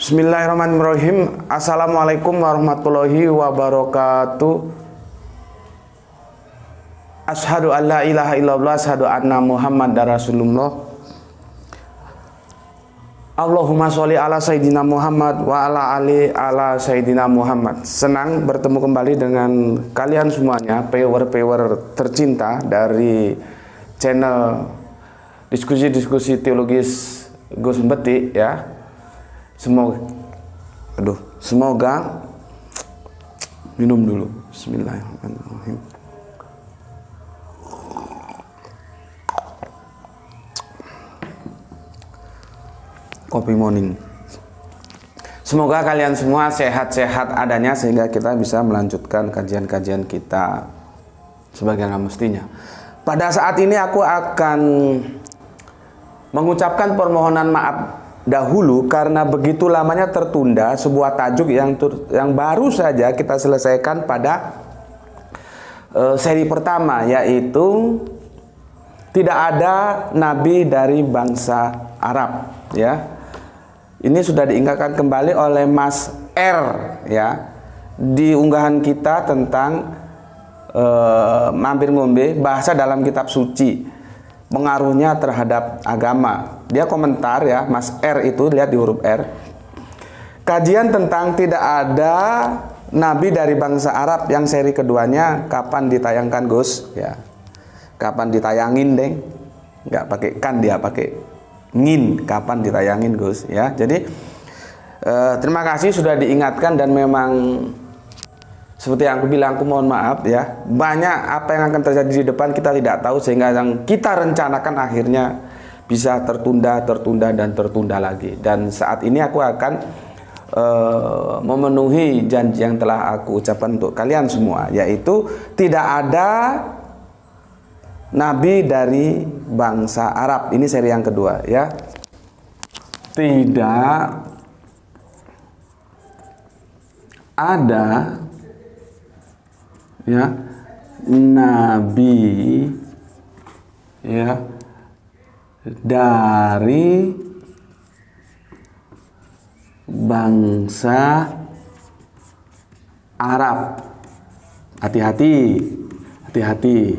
Bismillahirrahmanirrahim. Assalamualaikum warahmatullahi wabarakatuh. Asyhadu an la ilaha illallah, asyhadu anna Muhammadar Rasulullah. Allahumma sholli ala Sayyidina Muhammad wa ala Sayyidina Muhammad. Senang bertemu kembali dengan kalian semuanya, viewer-viewer tercinta dari channel diskusi-diskusi teologis Gus Beti ya. Semoga minum dulu. Bismillahirrahmanirrahim. Kopi morning. Semoga kalian semua sehat-sehat adanya sehingga kita bisa melanjutkan kajian-kajian kita sebagaimana mestinya. Pada saat ini aku akan mengucapkan permohonan maaf dahulu karena begitu lamanya tertunda sebuah tajuk yang baru saja kita selesaikan pada seri pertama, yaitu tidak ada nabi dari bangsa Arab ya. Ini sudah diingatkan kembali oleh Mas R ya di unggahan kita tentang mampir ngombe bahasa dalam kitab suci, pengaruhnya terhadap agama. Dia komentar ya, Mas R itu, lihat di huruf R. Kajian tentang tidak ada nabi dari bangsa Arab yang seri keduanya kapan ditayangkan Gus? Ya. Kapan ditayangin, Deng? Nggak pakai kan, dia pakai ngin. Kapan ditayangin Gus? Ya. Jadi terima kasih sudah diingatkan, dan memang seperti yang aku bilang, aku mohon maaf ya. Banyak apa yang akan terjadi di depan kita tidak tahu, sehingga yang kita rencanakan akhirnya bisa tertunda lagi. Dan saat ini aku akan memenuhi janji yang telah aku ucapkan untuk kalian semua, yaitu tidak ada nabi dari bangsa Arab. Ini seri yang kedua ya. Tidak ada ya nabi ya dari bangsa Arab. Hati-hati, hati-hati.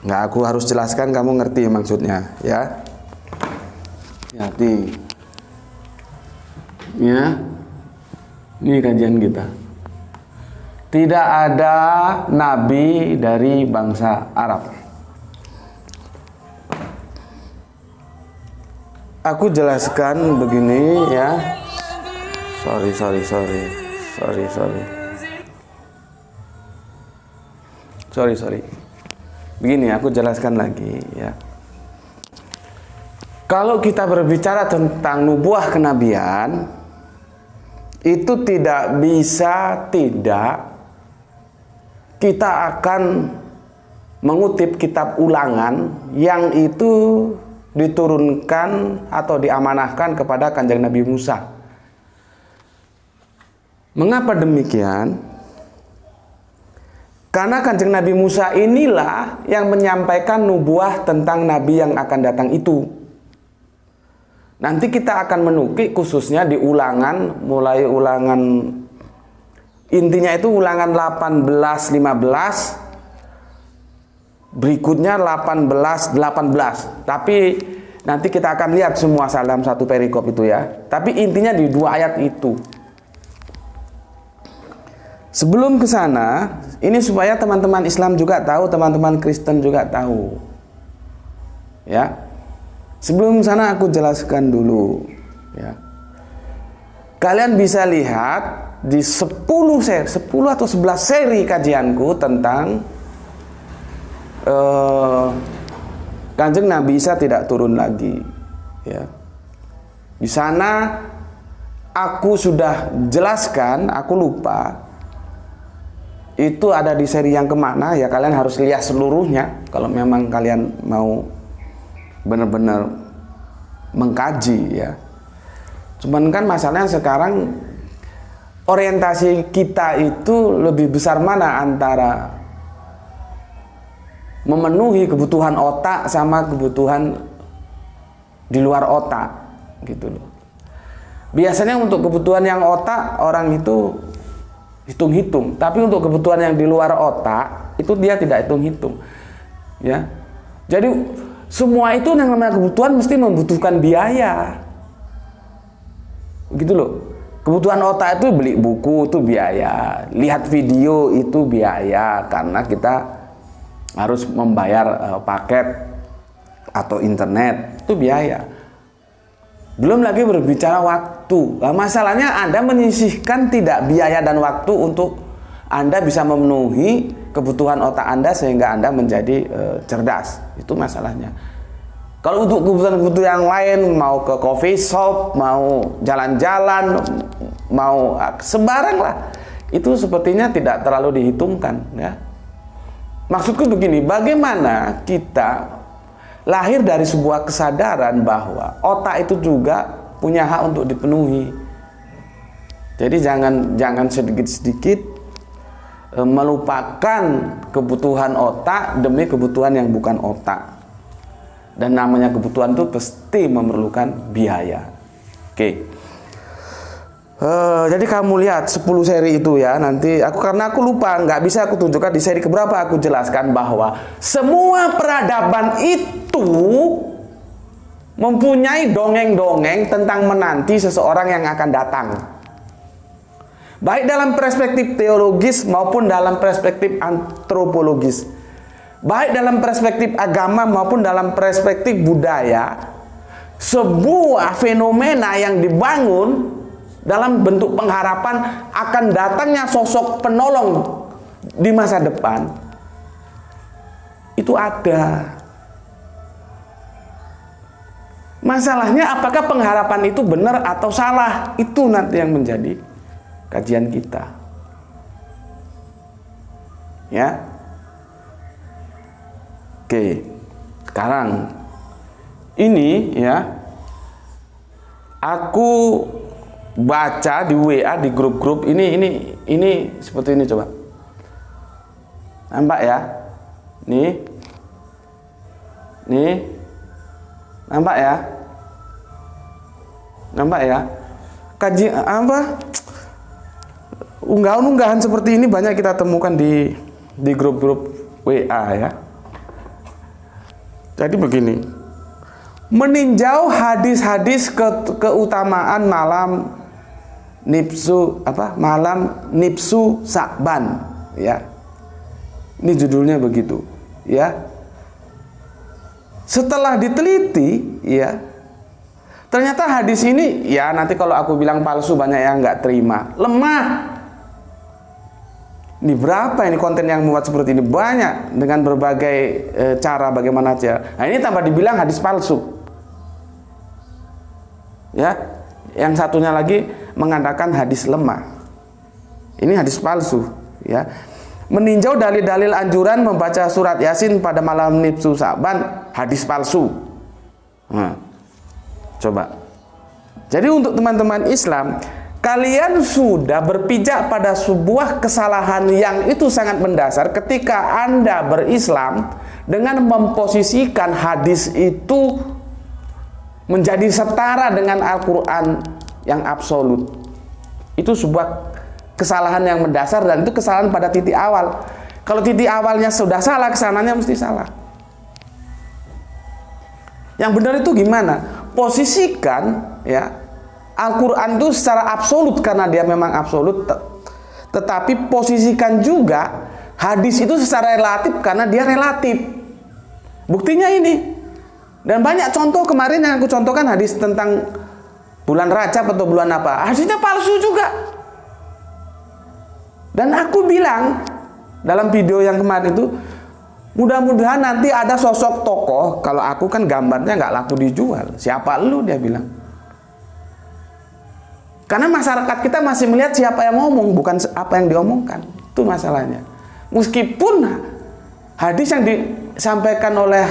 Nggak aku harus jelaskan, kamu ngerti maksudnya ya. Hati-hati ya. Ini kajian kita. Tidak ada nabi dari bangsa Arab. Aku jelaskan begini ya. Sorry. Begini, aku jelaskan lagi ya. Kalau kita berbicara tentang nubuah kenabian, itu tidak bisa tidak kita akan mengutip kitab Ulangan yang itu diturunkan atau diamanahkan kepada Kanjeng Nabi Musa. Mengapa demikian? Karena Kanjeng Nabi Musa inilah yang menyampaikan nubuah tentang nabi yang akan datang itu. Nanti kita akan menukik khususnya di Ulangan, mulai Ulangan intinya itu Ulangan 18-15, berikutnya 18. Tapi nanti kita akan lihat semua dalam satu perikop itu ya. Tapi intinya di dua ayat itu. Sebelum ke sana, ini supaya teman-teman Islam juga tahu, teman-teman Kristen juga tahu. Ya. Sebelum sana aku jelaskan dulu ya. Kalian bisa lihat di 10 atau 11 seri kajianku tentang Kanjeng Nabi Isa tidak turun lagi ya. Di sana aku sudah jelaskan, aku lupa itu ada di seri yang kemana ya. Kalian harus lihat seluruhnya kalau memang kalian mau benar-benar mengkaji ya. Cuman kan masalahnya sekarang orientasi kita itu lebih besar mana antara memenuhi kebutuhan otak sama kebutuhan di luar otak gitu loh. Biasanya untuk kebutuhan yang otak orang itu hitung-hitung, tapi untuk kebutuhan yang di luar otak itu dia tidak hitung-hitung. Ya. Jadi semua itu yang namanya kebutuhan mesti membutuhkan biaya. Begitu loh. Kebutuhan otak itu beli buku itu biaya, lihat video itu biaya karena kita harus membayar paket atau internet, itu biaya. Belum lagi berbicara waktu. Nah, masalahnya Anda menyisihkan tidak biaya dan waktu untuk Anda bisa memenuhi kebutuhan otak Anda sehingga Anda menjadi cerdas. Itu masalahnya. Kalau untuk kebutuhan-kebutuhan yang lain, mau ke coffee shop, mau jalan-jalan, mau sembarang lah, itu sepertinya tidak terlalu dihitungkan. Ya. Maksudku begini, bagaimana kita lahir dari sebuah kesadaran bahwa otak itu juga punya hak untuk dipenuhi. Jadi jangan sedikit-sedikit melupakan kebutuhan otak demi kebutuhan yang bukan otak. Dan namanya kebutuhan itu pasti memerlukan biaya. Oke. Jadi kamu lihat 10 seri itu ya. Nanti karena aku lupa, nggak bisa aku tunjukkan di seri keberapa, aku jelaskan bahwa semua peradaban itu mempunyai dongeng-dongeng tentang menanti seseorang yang akan datang. Baik dalam perspektif teologis maupun dalam perspektif antropologis. Baik dalam perspektif agama maupun dalam perspektif budaya, sebuah fenomena yang dibangun dalam bentuk pengharapan akan datangnya sosok penolong di masa depan itu ada. Masalahnya apakah pengharapan itu benar atau salah, itu nanti yang menjadi kajian kita. Ya. Oke, sekarang ini ya, aku baca di WA di grup-grup ini seperti ini, coba nampak ya, nih nampak ya, kaji apa, unggahan-unggahan seperti ini banyak kita temukan di grup-grup WA ya. Jadi begini, meninjau hadis-hadis keutamaan malam nifsu Sa'ban ya. Ini judulnya begitu ya. Setelah diteliti ya, ternyata hadis ini ya, nanti kalau aku bilang palsu banyak yang nggak terima, lemah. Ini berapa ini konten yang membuat seperti ini? Banyak, dengan berbagai cara bagaimana aja. Nah ini tambah dibilang hadis palsu. Ya, yang satunya lagi mengatakan hadis lemah. Ini hadis palsu. Ya, meninjau dalil-dalil anjuran membaca surat Yasin pada malam nifsu Sa'ban, hadis palsu. Nah, coba. Jadi untuk teman-teman Islam, kalian sudah berpijak pada sebuah kesalahan yang itu sangat mendasar ketika Anda berislam dengan memposisikan hadis itu menjadi setara dengan Al-Quran yang absolut. Itu sebuah kesalahan yang mendasar dan itu kesalahan pada titik awal. Kalau titik awalnya sudah salah, kesananya mesti salah. Yang benar itu gimana? Posisikan ya Al-Quran itu secara absolut karena dia memang absolut, tetapi posisikan juga hadis itu secara relatif karena dia relatif. Buktinya ini. Dan banyak contoh kemarin yang aku contohkan hadis tentang bulan Rajab atau bulan apa, hadisnya palsu juga. Dan aku bilang dalam video yang kemarin itu, mudah-mudahan nanti ada sosok tokoh, kalau aku kan gambarnya nggak laku dijual, siapa lu, dia bilang. Karena masyarakat kita masih melihat siapa yang ngomong, bukan apa yang diomongkan. Itu masalahnya. Meskipun hadis yang disampaikan oleh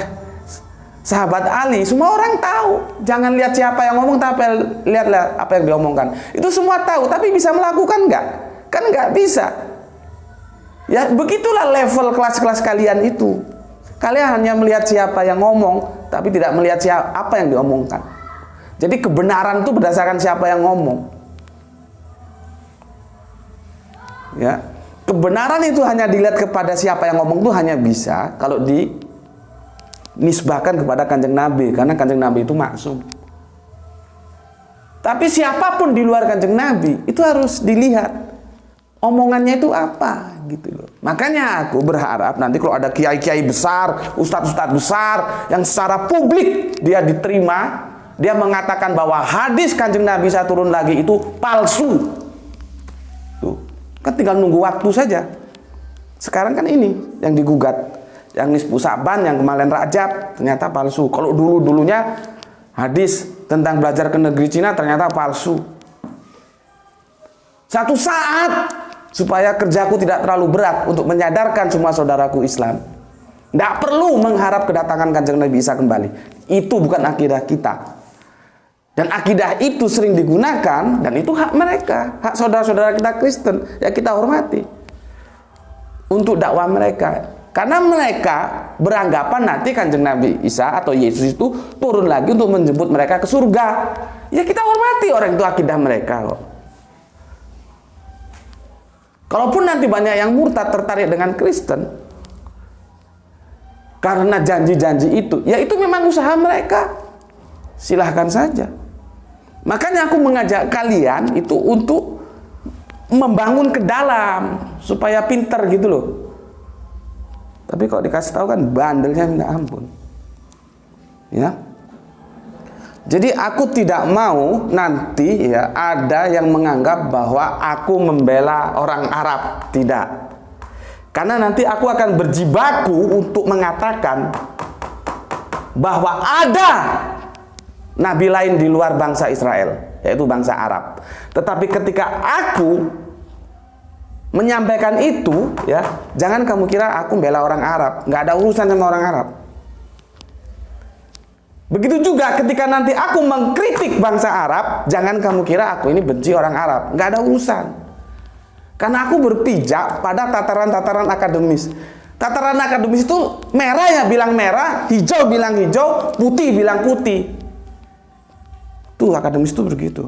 sahabat Ali, semua orang tahu. Jangan lihat siapa yang ngomong, tapi lihatlah apa yang diomongkan. Itu semua tahu, tapi bisa melakukan nggak? Kan nggak bisa. Ya begitulah level kelas-kelas kalian itu. Kalian hanya melihat siapa yang ngomong, tapi tidak melihat siapa apa yang diomongkan. Jadi kebenaran itu berdasarkan siapa yang ngomong. Ya, kebenaran itu hanya dilihat kepada siapa yang ngomong itu hanya bisa kalau dinisbahkan kepada Kanjeng Nabi, karena Kanjeng Nabi itu maksum. Tapi siapapun di luar Kanjeng Nabi itu harus dilihat omongannya itu apa gitu loh. Makanya aku berharap nanti kalau ada kiai-kiai besar, ustadz-ustadz besar yang secara publik dia diterima, dia mengatakan bahwa hadis Kanjeng Nabi saya turun lagi itu palsu. Tuh, kan tinggal nunggu waktu saja. Sekarang kan ini yang digugat, yang nisfu Sa'ban, yang kemarin Rajab ternyata palsu. Kalau dulunya hadis tentang belajar ke negeri Cina ternyata palsu. Satu saat supaya kerjaku tidak terlalu berat untuk menyadarkan semua saudaraku Islam, tidak perlu mengharap kedatangan Kanjeng Nabi Isa kembali. Itu bukan akidah kita. Dan akidah itu sering digunakan, dan itu hak mereka, hak saudara-saudara kita Kristen, ya kita hormati untuk dakwah mereka. Karena mereka beranggapan nanti Kanjeng Nabi Isa atau Yesus itu turun lagi untuk menjemput mereka ke surga. Ya kita hormati orang itu akidah mereka kok. Kalaupun nanti banyak yang murtad tertarik dengan Kristen karena janji-janji itu, ya itu memang usaha mereka. Silahkan saja. Makanya aku mengajak kalian itu untuk membangun ke dalam supaya pinter gitu loh. Tapi kalau dikasih tahu kan bandelnya minta ampun. Ya. Jadi aku tidak mau nanti ya ada yang menganggap bahwa aku membela orang Arab. Tidak. Karena nanti aku akan berjibaku untuk mengatakan bahwa ada nabi lain di luar bangsa Israel, yaitu bangsa Arab. Tetapi ketika aku menyampaikan itu, ya, jangan kamu kira aku bela orang Arab. Nggak ada urusan sama orang Arab. Begitu juga ketika nanti aku mengkritik bangsa Arab, jangan kamu kira aku ini benci orang Arab. Nggak ada urusan. Karena aku berpijak pada tataran-tataran akademis. Tataran akademis itu merah ya bilang merah, hijau bilang hijau, putih bilang putih. Tuh akademis itu begitu.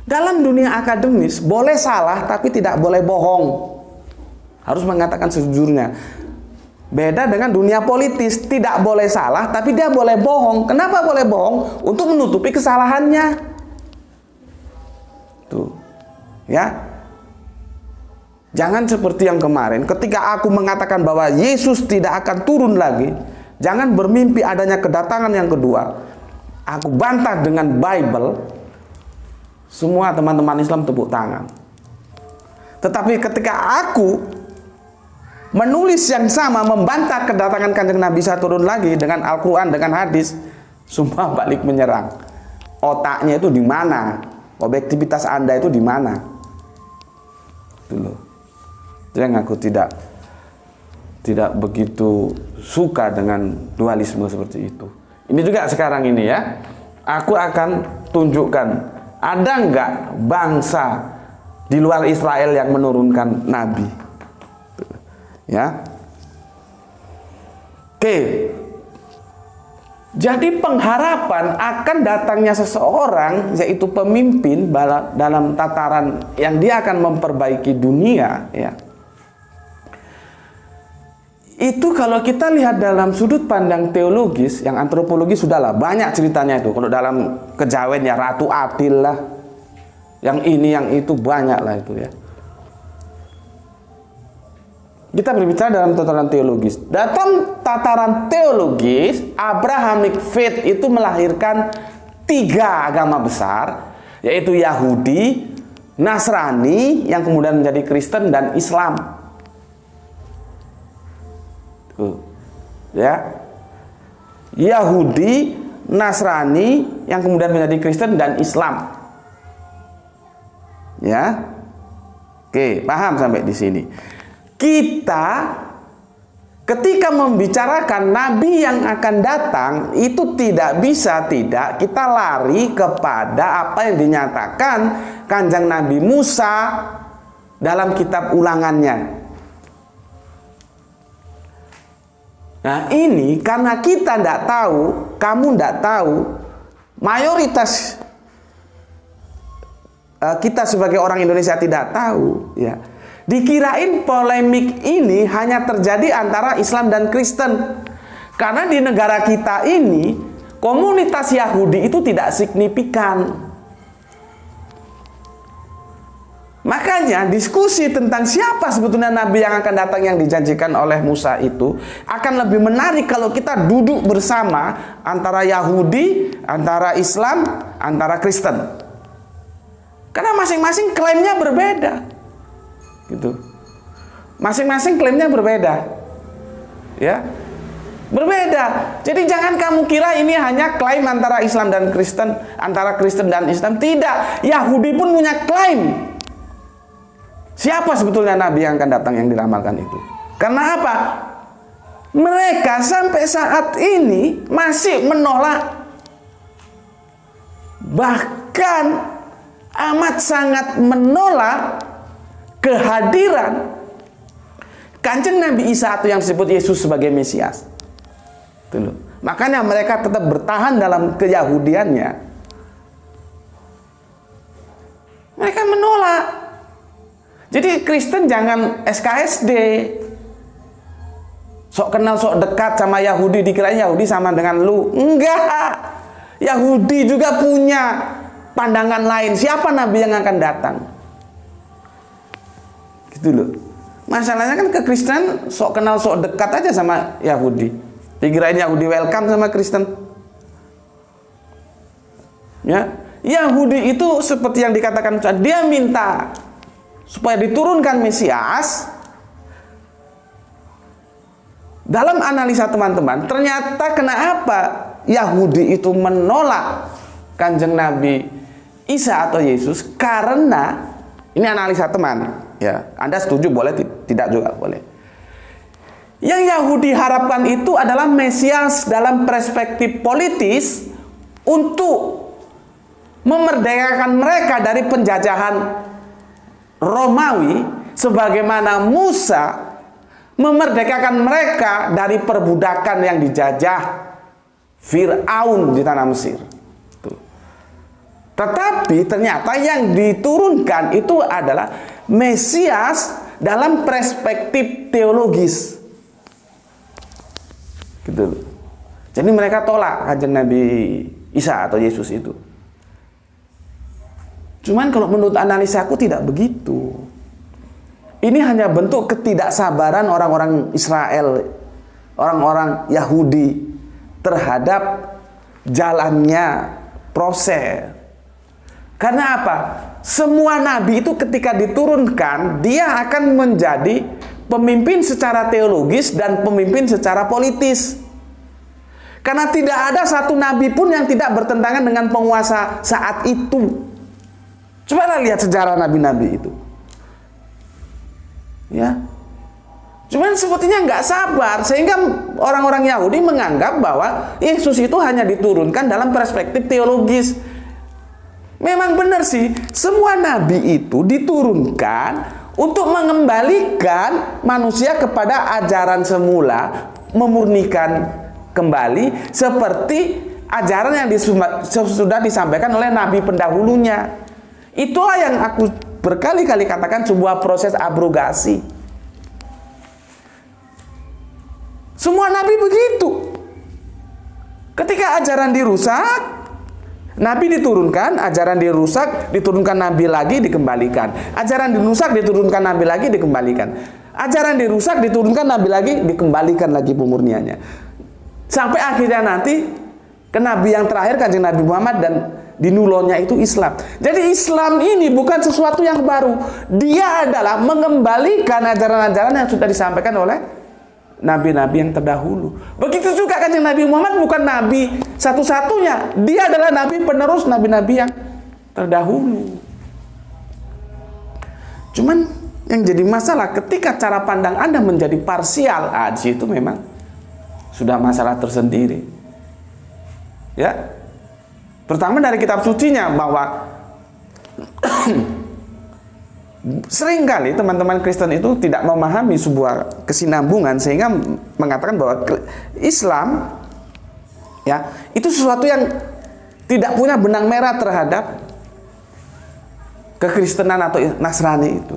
Dalam dunia akademis boleh salah tapi tidak boleh bohong. Harus mengatakan sejujurnya. Beda dengan dunia politis, tidak boleh salah tapi dia boleh bohong. Kenapa boleh bohong? Untuk menutupi kesalahannya. Tuh. Ya. Jangan seperti yang kemarin ketika aku mengatakan bahwa Yesus tidak akan turun lagi, jangan bermimpi adanya kedatangan yang kedua. Aku bantah dengan Bible, semua teman-teman Islam tepuk tangan. Tetapi ketika aku menulis yang sama, membantah kedatangan Kanjeng Nabi Isa turun lagi dengan Al-Quran, dengan hadis, semua balik menyerang. Otaknya itu di mana? Objektivitas Anda itu di mana? Itu loh. Yang aku tidak begitu suka dengan dualisme seperti itu. Ini juga sekarang ini ya, aku akan tunjukkan ada nggak bangsa di luar Israel yang menurunkan nabi, ya. Oke, jadi pengharapan akan datangnya seseorang, yaitu pemimpin dalam tataran yang dia akan memperbaiki dunia, ya. Itu kalau kita lihat dalam sudut pandang teologis, yang antropologis sudahlah banyak ceritanya itu. Kalau dalam kejawen ya Ratu Adil lah, yang ini yang itu banyak lah itu ya. Kita berbicara dalam tataran teologis. Dalam tataran teologis, Abrahamic faith itu melahirkan 3 agama besar, yaitu Yahudi, Nasrani, yang kemudian menjadi Kristen, dan Islam. Ya, Yahudi, Nasrani, yang kemudian menjadi Kristen, dan Islam. Ya, oke, paham sampai di sini. Kita ketika membicarakan nabi yang akan datang itu tidak bisa tidak kita lari kepada apa yang dinyatakan Kanjeng Nabi Musa dalam kitab Ulangannya. Nah ini karena kita tidak tahu, kamu tidak tahu, mayoritas kita sebagai orang Indonesia tidak tahu, ya. Dikirain polemik ini hanya terjadi antara Islam dan Kristen. Karena di negara kita ini komunitas Yahudi itu tidak signifikan. Makanya diskusi tentang siapa sebetulnya nabi yang akan datang yang dijanjikan oleh Musa itu akan lebih menarik kalau kita duduk bersama antara Yahudi, antara Islam, antara Kristen. Karena masing-masing klaimnya berbeda. Gitu. Masing-masing klaimnya berbeda. Ya. Berbeda. Jadi jangan kamu kira ini hanya klaim antara Islam dan Kristen, antara Kristen dan Islam. Tidak. Yahudi pun punya klaim. Siapa sebetulnya nabi yang akan datang yang diramalkan itu? Karena apa? Mereka sampai saat ini masih menolak. Bahkan amat sangat menolak kehadiran Kanjeng Nabi Isa atau yang disebut Yesus sebagai Mesias. Tuh. Makanya mereka tetap bertahan dalam keyahudiannya. Mereka menolak. Jadi Kristen jangan SKSD. Sok kenal, sok dekat sama Yahudi, dikirain Yahudi sama dengan lu. Enggak. Yahudi juga punya pandangan lain. Siapa nabi yang akan datang? Gitu loh. Masalahnya kan kekristenan sok kenal, sok dekat aja sama Yahudi. Dikirain Yahudi welcome sama Kristen. Ya, Yahudi itu seperti yang dikatakan dia minta supaya diturunkan Mesias. Dalam analisa teman-teman, ternyata kenapa Yahudi itu menolak Kanjeng Nabi Isa atau Yesus? Karena ini analisa teman, ya. Anda setuju boleh, tidak juga boleh. Yang Yahudi harapkan itu adalah Mesias dalam perspektif politis untuk memerdekakan mereka dari penjajahan Romawi, sebagaimana Musa memerdekakan mereka dari perbudakan yang dijajah Fir'aun di tanah Mesir. Tuh. Tetapi ternyata yang diturunkan itu adalah Mesias dalam perspektif teologis. Gitu. Jadi mereka tolak Kanjeng Nabi Isa atau Yesus itu. Cuman kalau menurut analisa aku tidak begitu. Ini hanya bentuk ketidaksabaran orang-orang Israel, orang-orang Yahudi terhadap jalannya proses. Karena apa? Semua nabi itu ketika diturunkan, dia akan menjadi pemimpin secara teologis dan pemimpin secara politis. Karena tidak ada satu nabi pun yang tidak bertentangan dengan penguasa saat itu. Coba lihat sejarah nabi-nabi itu. Ya, cuman sepertinya nggak sabar sehingga orang-orang Yahudi menganggap bahwa Yesus itu hanya diturunkan dalam perspektif teologis. Memang benar sih, semua nabi itu diturunkan untuk mengembalikan manusia kepada ajaran semula, memurnikan kembali seperti ajaran yang sudah disampaikan oleh nabi pendahulunya. Itulah yang aku berkali-kali katakan sebuah proses abrogasi. Semua nabi begitu. Ketika ajaran dirusak, nabi diturunkan, ajaran dirusak, diturunkan nabi lagi, dikembalikan. Ajaran dirusak, diturunkan nabi lagi, dikembalikan. Ajaran dirusak, diturunkan nabi lagi, dikembalikan lagi pemurniannya. Sampai akhirnya nanti ke nabi yang terakhir, Kanjeng Nabi Muhammad, dan dinulonnya itu Islam. Jadi Islam ini bukan sesuatu yang baru. Dia adalah mengembalikan ajaran-ajaran yang sudah disampaikan oleh nabi-nabi yang terdahulu. Begitu juga Kanjeng Nabi Muhammad bukan nabi satu-satunya. Dia adalah nabi penerus nabi-nabi yang terdahulu. Cuman yang jadi masalah ketika cara pandang Anda menjadi parsial, di situ memang sudah masalah tersendiri. Ya. Pertama dari kitab sucinya, bahwa seringkali teman-teman Kristen itu tidak memahami sebuah kesinambungan sehingga mengatakan bahwa Islam, ya, itu sesuatu yang tidak punya benang merah terhadap kekristenan atau Nasrani itu.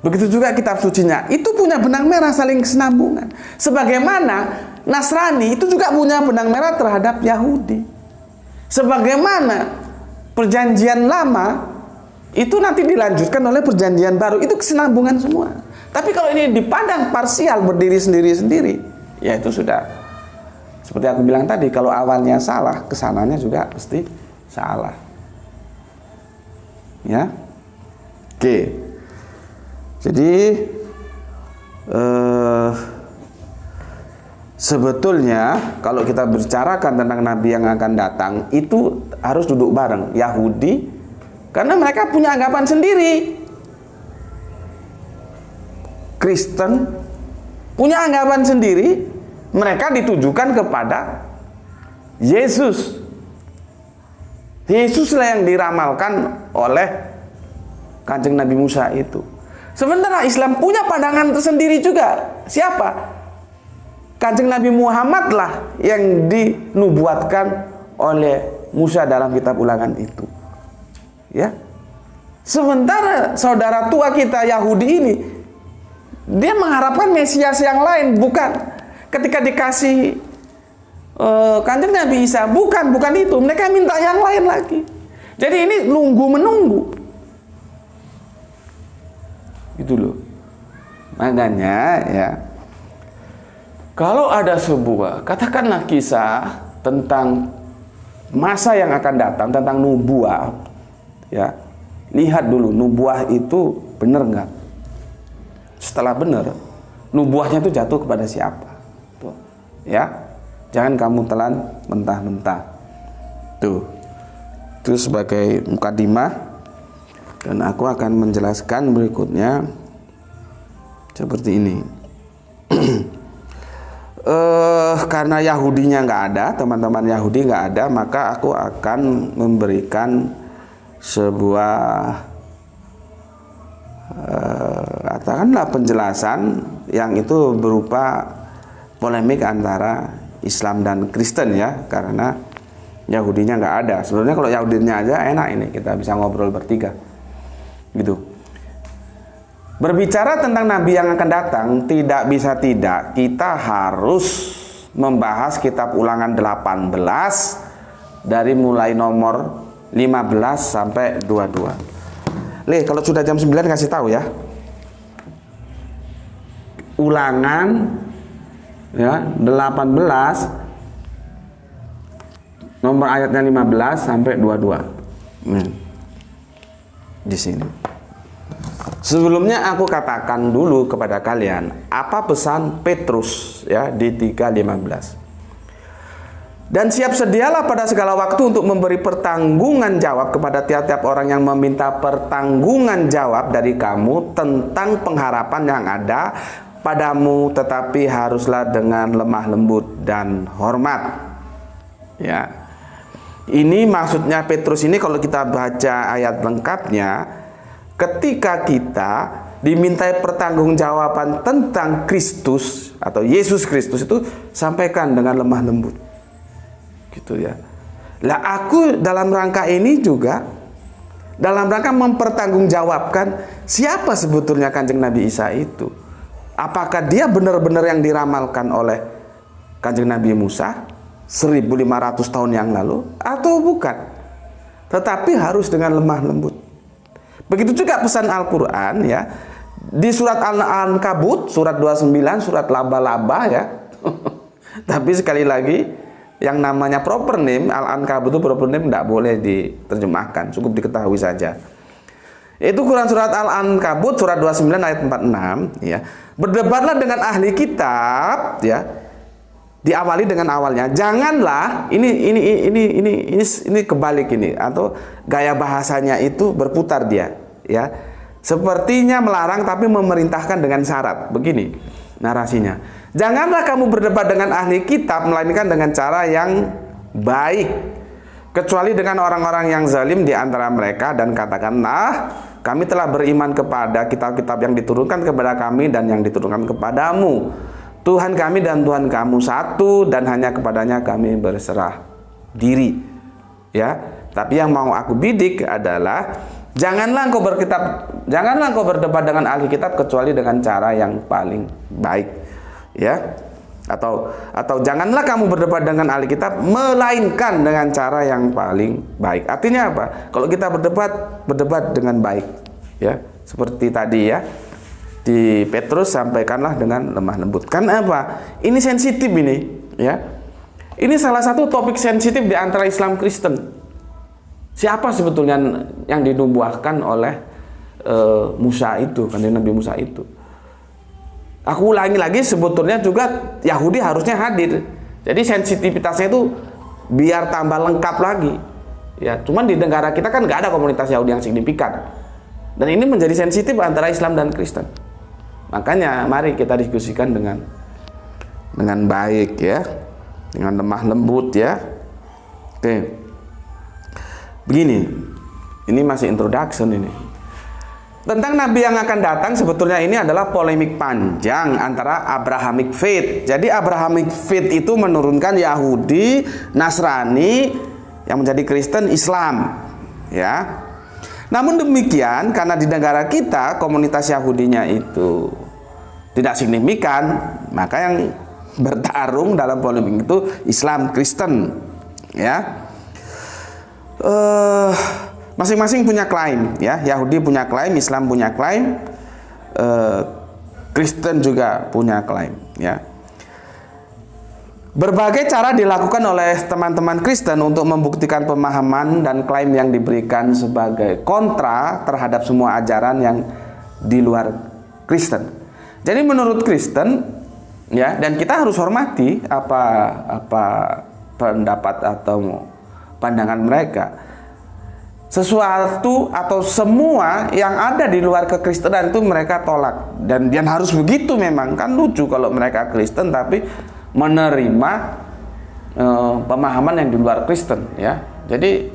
Begitu juga kitab sucinya, itu punya benang merah saling kesinambungan. Sebagaimana Nasrani itu juga punya benang merah terhadap Yahudi. Sebagaimana perjanjian lama itu nanti dilanjutkan oleh perjanjian baru, itu kesinambungan semua. Tapi kalau ini dipandang parsial, berdiri sendiri-sendiri, ya itu sudah seperti aku bilang tadi, kalau awalnya salah, kesananya juga pasti salah. Ya, oke. Jadi sebetulnya kalau kita bicarakan tentang nabi yang akan datang, itu harus duduk bareng Yahudi, karena mereka punya anggapan sendiri. Kristen punya anggapan sendiri, mereka ditujukan kepada Yesus. Yesuslah yang diramalkan oleh Kanjeng Nabi Musa itu. Sementara Islam punya pandangan tersendiri juga. Siapa? Kanjeng Nabi Muhammad lah yang dinubuatkan oleh Musa dalam kitab Ulangan itu. Ya. Sementara saudara tua kita Yahudi ini, dia mengharapkan Mesias yang lain, bukan. Ketika dikasih Kanjeng Nabi Isa, bukan itu, mereka minta yang lain lagi. Jadi ini nunggu menunggu, gitu loh. Makanya ya, kalau ada sebuah, katakanlah kisah tentang masa yang akan datang, tentang nubuah, ya, lihat dulu nubuah itu benar nggak. Setelah benar, nubuahnya itu jatuh kepada siapa, tuh, ya. Jangan kamu telan mentah-mentah. Tuh. Itu sebagai mukadimah, dan aku akan menjelaskan berikutnya seperti ini. Karena Yahudinya nggak ada, teman-teman Yahudi nggak ada, maka aku akan memberikan sebuah katakanlah penjelasan yang itu berupa polemik antara Islam dan Kristen, ya, karena Yahudinya nggak ada. Sebenarnya kalau Yahudinya aja enak, ini kita bisa ngobrol bertiga, gitu. Berbicara tentang Nabi yang akan datang, tidak bisa tidak kita harus membahas kitab Ulangan 18 dari mulai nomor 15 sampai 22. Kalau sudah jam 9 kasih tahu ya. Ulangan ya 18 nomor ayatnya 15 sampai 22. Di sini. Sebelumnya aku katakan dulu kepada kalian apa pesan Petrus ya di 3:15. Dan siap sedialah pada segala waktu untuk memberi pertanggungan jawab kepada tiap-tiap orang yang meminta pertanggungan jawab dari kamu tentang pengharapan yang ada padamu, tetapi haruslah dengan lemah lembut dan hormat. Ya. Ini maksudnya Petrus ini, kalau kita baca ayat lengkapnya, ketika kita dimintai pertanggungjawaban tentang Kristus atau Yesus Kristus, itu sampaikan dengan lemah lembut. Gitu ya. Lah aku dalam rangka ini juga dalam rangka mempertanggungjawabkan siapa sebetulnya Kanjeng Nabi Isa itu. Apakah dia benar-benar yang diramalkan oleh Kanjeng Nabi Musa 1500 tahun yang lalu atau bukan? Tetapi harus dengan lemah lembut. Begitu juga pesan Al-Quran ya. Di surat Al-Ankabut, surat 29, surat laba-laba ya. Tapi sekali lagi, yang namanya proper name, Al-Ankabut itu proper name tidak boleh diterjemahkan, cukup diketahui saja. Itu Quran surat Al-Ankabut surat 29 ayat 46 ya. Berdebatlah dengan ahli kitab ya. Diawali dengan awalnya. Janganlah ini kebalik ini, atau gaya bahasanya itu berputar dia ya. Sepertinya melarang tapi memerintahkan dengan syarat. Begini narasinya. Janganlah kamu berdebat dengan ahli kitab melainkan dengan cara yang baik, kecuali dengan orang-orang yang zalim di antara mereka, dan katakanlah kami telah beriman kepada kitab-kitab yang diturunkan kepada kami dan yang diturunkan kepadamu. Tuhan kami dan Tuhan kamu satu, dan hanya kepadanya kami berserah diri, ya. Tapi yang mau aku bidik adalah janganlah engkau berdebat dengan ahli kitab kecuali dengan cara yang paling baik, ya. Atau janganlah kamu berdebat dengan ahli kitab melainkan dengan cara yang paling baik. Artinya apa? Kalau kita berdebat dengan baik, ya. Seperti tadi, ya. Di Petrus sampaikanlah dengan lemah lembut. Karena apa? Ini sensitif ini, ya. Ini salah satu topik sensitif di antara Islam Kristen. Siapa sebetulnya yang dinubuahkan oleh Musa itu, kan Nabi Musa itu? Aku ulangi lagi, sebetulnya juga Yahudi harusnya hadir. Jadi sensitivitasnya itu biar tambah lengkap lagi. Ya, cuman di negara kita kan nggak ada komunitas Yahudi yang signifikan. Dan ini menjadi sensitif antara Islam dan Kristen. Makanya mari kita diskusikan dengan baik, ya, dengan lemah lembut, ya. Oke. Begini, ini masih introduction ini. Tentang Nabi yang akan datang, sebetulnya ini adalah polemik panjang antara Abrahamic Faith. Jadi Abrahamic Faith itu menurunkan Yahudi, Nasrani, yang menjadi Kristen, Islam, ya. Namun demikian, karena di negara kita komunitas Yahudinya itu tidak signifikan, maka yang bertarung dalam polemik itu Islam, Kristen, ya. Masing-masing punya klaim, ya. Yahudi punya klaim, Islam punya klaim, Kristen juga punya klaim, ya. Berbagai cara dilakukan oleh teman-teman Kristen untuk membuktikan pemahaman dan klaim yang diberikan sebagai kontra terhadap semua ajaran yang di luar Kristen. Jadi menurut Kristen, ya, dan kita harus hormati apa pendapat atau pandangan mereka. Sesuatu atau semua yang ada di luar kekristenan itu mereka tolak, dan harus begitu. Memang kan lucu kalau mereka Kristen tapi menerima pemahaman yang di luar Kristen, ya. Jadi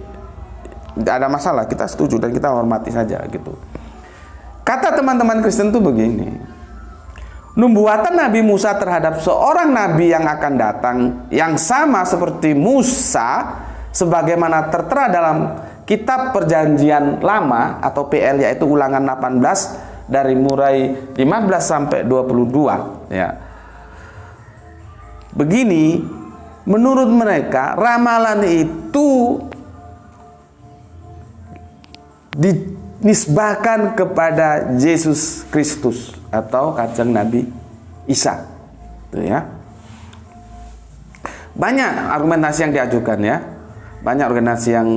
tidak ada masalah, kita setuju dan kita hormati saja gitu. Kata teman-teman Kristen itu begini: nubuatan Nabi Musa terhadap seorang nabi yang akan datang yang sama seperti Musa sebagaimana tertera dalam Kitab Perjanjian Lama atau PL, yaitu Ulangan 18 dari mulai 15 sampai 22, ya. Begini, menurut mereka ramalan itu dinisbahkan kepada Yesus Kristus atau Kanjeng Nabi Isa, itu, ya. Banyak argumentasi yang diajukan, ya. Banyak argumentasi yang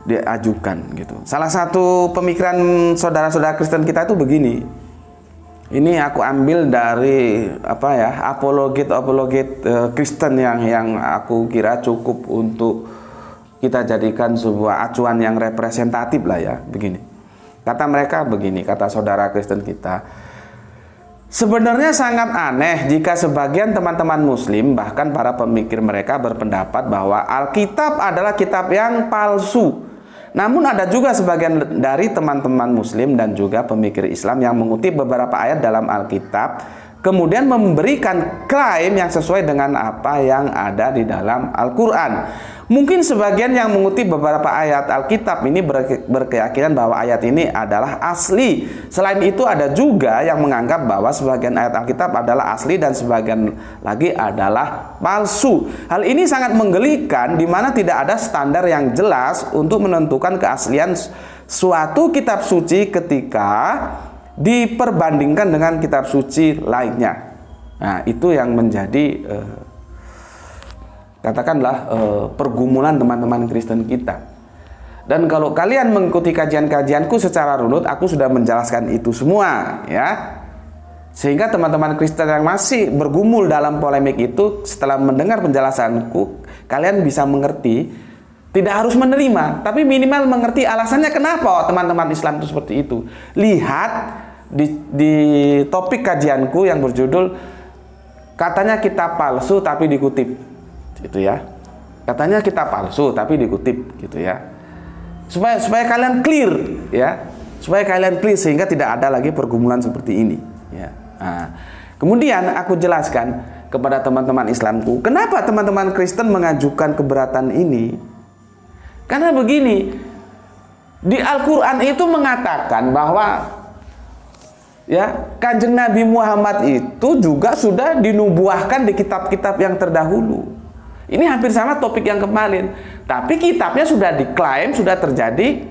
diajukan gitu. Salah satu pemikiran saudara-saudara Kristen kita itu begini. Ini aku ambil dari apologet Kristen yang aku kira cukup untuk kita jadikan sebuah acuan yang representatif lah, ya. Begini. Kata mereka begini, kata saudara Kristen kita. Sebenarnya sangat aneh jika sebagian teman-teman Muslim, bahkan para pemikir mereka, berpendapat bahwa Alkitab adalah kitab yang palsu. Namun ada juga sebagian dari teman-teman Muslim dan juga pemikir Islam yang mengutip beberapa ayat dalam Alkitab, kemudian memberikan klaim yang sesuai dengan apa yang ada di dalam Al-Quran. Mungkin sebagian yang mengutip beberapa ayat Alkitab ini berkeyakinan bahwa ayat ini adalah asli. Selain itu ada juga yang menganggap bahwa sebagian ayat Alkitab adalah asli dan sebagian lagi adalah palsu. Hal ini sangat menggelikan, di mana tidak ada standar yang jelas untuk menentukan keaslian suatu kitab suci ketika diperbandingkan dengan kitab suci lainnya. Nah, itu yang menjadi katakanlah pergumulan teman-teman Kristen kita. Dan kalau kalian mengikuti kajian-kajianku secara runut, aku sudah menjelaskan itu semua, ya. Sehingga teman-teman Kristen yang masih bergumul dalam polemik itu, setelah mendengar penjelasanku, kalian bisa mengerti. Tidak harus menerima, tapi minimal mengerti alasannya kenapa teman-teman Islam itu seperti itu. Lihat di topik kajianku yang berjudul katanya kitab palsu tapi dikutip, gitu, ya. Katanya kitab palsu tapi dikutip, gitu, ya. Supaya kalian clear, ya. Supaya kalian clear sehingga tidak ada lagi pergumulan seperti ini, ya. Nah, kemudian aku jelaskan kepada teman-teman Islamku. Kenapa teman-teman Kristen mengajukan keberatan ini? Karena begini, di Al-Quran itu mengatakan bahwa ya, Kanjeng Nabi Muhammad itu juga sudah dinubuahkan di kitab-kitab yang terdahulu. Ini hampir sama topik yang kemarin, tapi kitabnya sudah diklaim sudah terjadi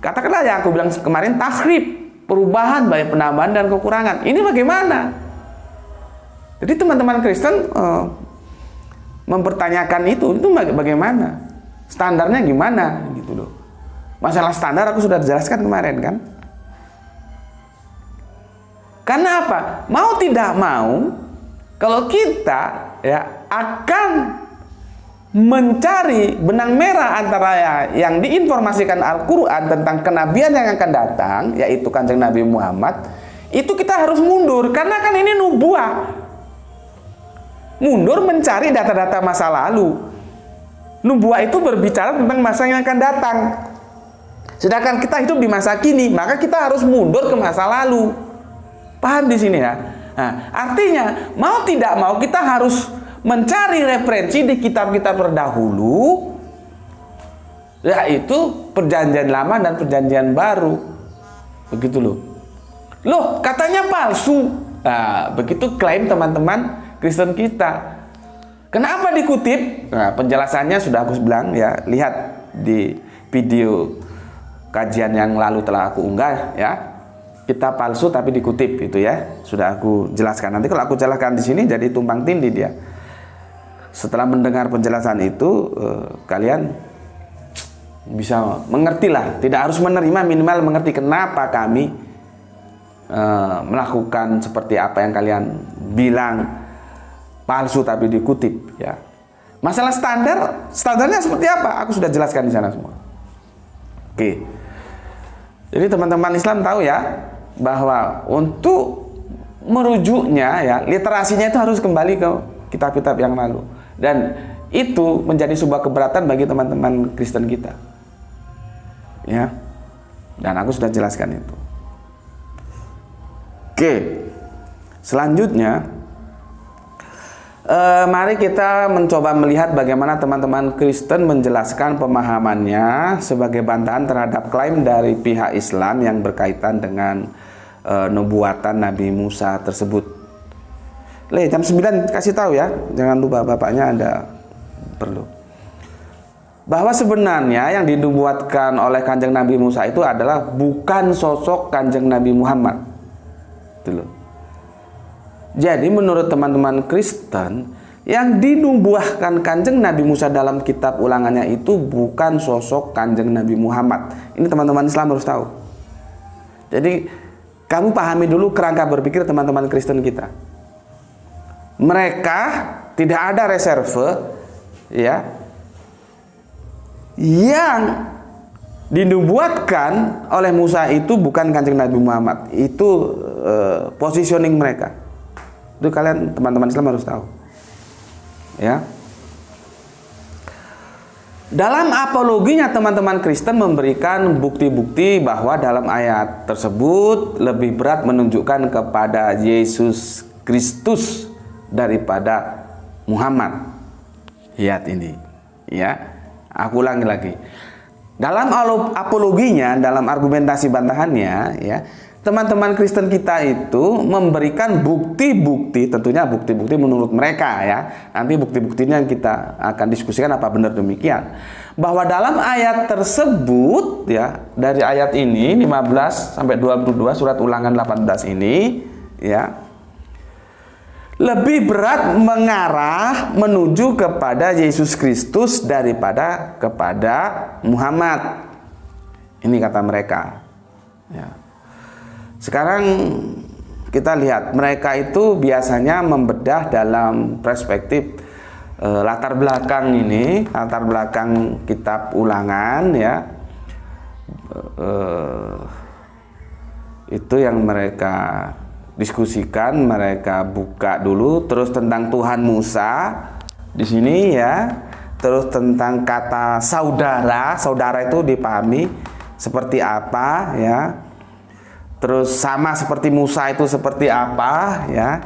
katakanlah yang aku bilang kemarin, tahrif, perubahan, baik penambahan dan kekurangan. Ini bagaimana? Jadi teman-teman Kristen mempertanyakan itu bagaimana? Standarnya gimana? Gitu loh. Masalah standar aku sudah jelaskan kemarin kan? Karena apa? Mau tidak mau, kalau kita ya akan mencari benang merah antara yang diinformasikan Al-Quran tentang kenabian yang akan datang, yaitu Kanjeng Nabi Muhammad, itu kita harus mundur, karena kan ini nubuah. Mundur mencari data-data masa lalu. Nubuah itu berbicara tentang masa yang akan datang. Sedangkan kita hidup di masa kini, maka kita harus mundur ke masa lalu. Paham di sini ya? Nah, artinya mau tidak mau kita harus mencari referensi di kitab-kitab terdahulu, yaitu Perjanjian Lama dan Perjanjian Baru. Begitu loh. Loh, katanya palsu. Nah, begitu klaim teman-teman Kristen kita. Kenapa dikutip? Nah, penjelasannya sudah aku bilang ya, lihat di video kajian yang lalu telah aku unggah ya. Kitab palsu tapi dikutip itu ya. Sudah aku jelaskan. Nanti kalau aku jelaskan di sini jadi tumpang tindih dia. Setelah mendengar penjelasan itu, kalian bisa mengerti lah. Tidak harus menerima, minimal mengerti kenapa kami melakukan seperti apa yang kalian bilang palsu tapi dikutip ya. Masalah standarnya seperti apa? Aku sudah jelaskan di sana semua. Oke. Jadi teman-teman Islam tahu ya bahwa untuk merujuknya ya, literasinya itu harus kembali ke kitab-kitab yang lalu. Dan itu menjadi sebuah keberatan bagi teman-teman Kristen kita. Ya. Dan aku sudah jelaskan itu. Oke. Selanjutnya mari kita mencoba melihat bagaimana teman-teman Kristen menjelaskan pemahamannya sebagai bantahan terhadap klaim dari pihak Islam yang berkaitan dengan nubuatan Nabi Musa tersebut. Jam 9 kasih tahu ya, jangan lupa bapaknya ada perlu. Bahwa sebenarnya yang dinubuatkan oleh Kanjeng Nabi Musa itu adalah bukan sosok Kanjeng Nabi Muhammad. Itu loh. Jadi menurut teman-teman Kristen, yang dinubuahkan Kanjeng Nabi Musa dalam kitab ulangannya itu bukan sosok Kanjeng Nabi Muhammad. Ini teman-teman Islam harus tahu. Jadi kamu pahami dulu kerangka berpikir teman-teman Kristen kita. Mereka tidak ada reserve ya, yang dinubuatkan oleh Musa itu bukan Kanjeng Nabi Muhammad. Itu positioning mereka. Itu kalian teman-teman Islam harus tahu. Ya. Dalam apologinya teman-teman Kristen memberikan bukti-bukti bahwa dalam ayat tersebut lebih berat menunjukkan kepada Yesus Kristus daripada Muhammad. Lihat ini. Ya. Aku ulangi lagi. Dalam apologinya, dalam argumentasi bantahannya, ya, teman-teman Kristen kita itu memberikan bukti-bukti, tentunya bukti-bukti menurut mereka ya. Nanti bukti-buktinya kita akan diskusikan apa benar demikian. Bahwa dalam ayat tersebut ya, dari ayat ini 15 sampai 22 surat Ulangan 18 ini ya, lebih berat mengarah menuju kepada Yesus Kristus daripada kepada Muhammad. Ini kata mereka. Ya. Sekarang kita lihat, mereka itu biasanya membedah dalam perspektif latar belakang ini, latar belakang kitab Ulangan ya. Itu yang mereka diskusikan, mereka buka dulu, terus tentang Tuhan Musa di sini ya, terus tentang kata saudara, saudara itu dipahami seperti apa ya, terus sama seperti Musa itu seperti apa ya,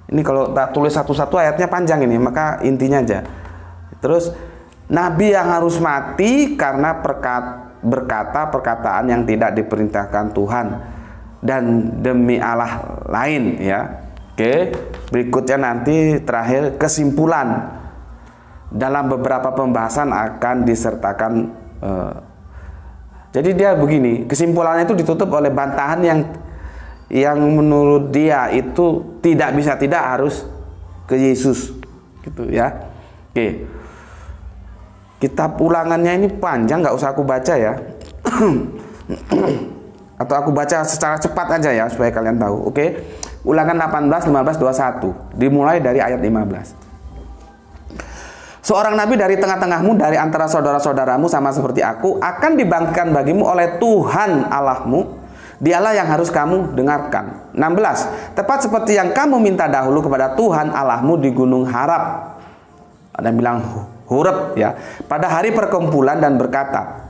Ini kalau tak tulis satu-satu ayatnya panjang ini, maka intinya aja. Terus nabi yang harus mati karena berkata perkataan yang tidak diperintahkan Tuhan dan demi Allah lain, ya. Oke, berikutnya nanti terakhir kesimpulan. Dalam beberapa pembahasan akan disertakan jadi dia begini, kesimpulannya itu ditutup oleh bantahan yang menurut dia itu tidak bisa tidak harus ke Yesus, gitu ya. Oke, kitab Ulangannya ini panjang, nggak usah aku baca ya. Atau aku baca secara cepat aja ya supaya kalian tahu. Oke, Ulangan 18, 15, 21 dimulai dari ayat 15. Seorang nabi dari tengah-tengahmu, dari antara saudara-saudaramu sama seperti aku, akan dibangkitkan bagimu oleh Tuhan Allahmu. Dialah yang harus kamu dengarkan. 16. Tepat seperti yang kamu minta dahulu kepada Tuhan Allahmu di gunung Harab. Ada yang bilang Horeb ya. Pada hari perkumpulan dan berkata,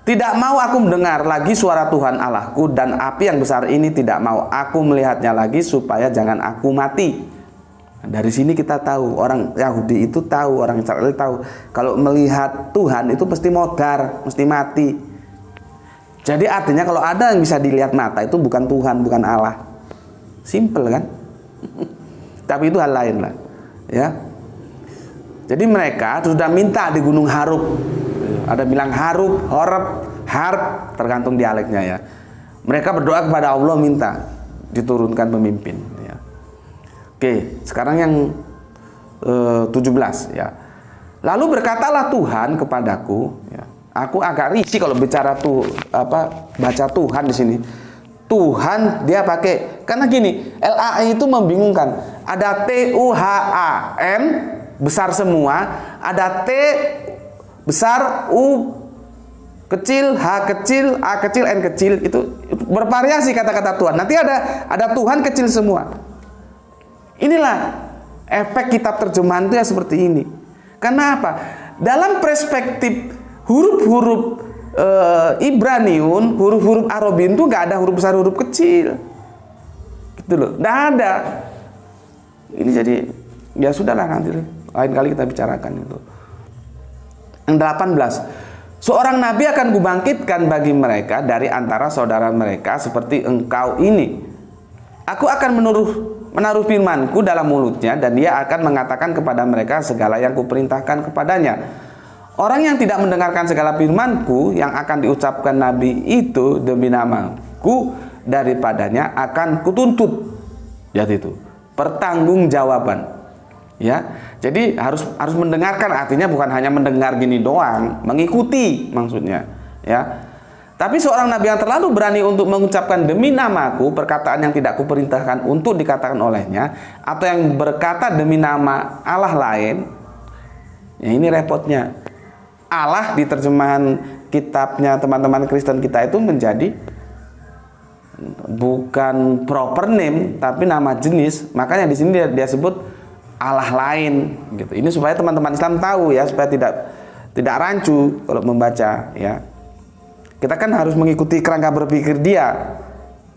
tidak mau aku mendengar lagi suara Tuhan Allahku, dan api yang besar ini tidak mau aku melihatnya lagi, supaya jangan aku mati. Dari sini kita tahu, orang Yahudi itu tahu, orang Israel tahu, kalau melihat Tuhan itu pasti modar, mesti mati. Jadi artinya kalau ada yang bisa dilihat mata itu bukan Tuhan, bukan Allah. Simple kan? Tapi itu hal lain lah, ya. Jadi mereka sudah minta di Gunung Harub. Ada bilang Harub, Horeb, Harb, tergantung dialeknya ya. Mereka berdoa kepada Allah minta diturunkan pemimpin. Ya. Oke, sekarang yang 17 ya. Lalu berkatalah Tuhan kepadaku, ya. Aku agak risih kalau bicara baca Tuhan di sini. Tuhan dia pakai, karena gini, LAI itu membingungkan. Ada TUHAN besar semua, ada T besar, U kecil, H kecil, A kecil, N kecil, itu bervariasi kata-kata Tuhan. Nanti ada Tuhan kecil semua. Inilah efek kitab terjemahan itu ya seperti ini. Karena apa? Dalam perspektif huruf-huruf Ibraniun, huruf-huruf Arabiun itu nggak ada huruf besar, huruf kecil, gitu loh, nggak ada. Ini jadi ya sudahlah, nanti lain kali kita bicarakan itu. Yang 18, seorang nabi akan kubangkitkan bagi mereka dari antara saudara mereka seperti engkau ini. Aku akan menaruh firmanku dalam mulutnya, dan dia akan mengatakan kepada mereka segala yang kuperintahkan kepadanya. Orang yang tidak mendengarkan segala firmanku yang akan diucapkan nabi itu demi namaku, daripadanya akan kutuntut. Jadi itu pertanggungjawaban. Ya, jadi harus mendengarkan, artinya bukan hanya mendengar gini doang, mengikuti maksudnya. Ya, tapi seorang nabi yang terlalu berani untuk mengucapkan demi namaku perkataan yang tidak kuperintahkan untuk dikatakan olehnya, atau yang berkata demi nama Allah lain, ya ini repotnya. Allah di terjemahan kitabnya teman-teman Kristen kita itu menjadi bukan proper name tapi nama jenis. Makanya di sini dia sebut Allah lain gitu. Ini supaya teman-teman Islam tahu ya, supaya tidak rancu kalau membaca ya. Kita kan harus mengikuti kerangka berpikir dia,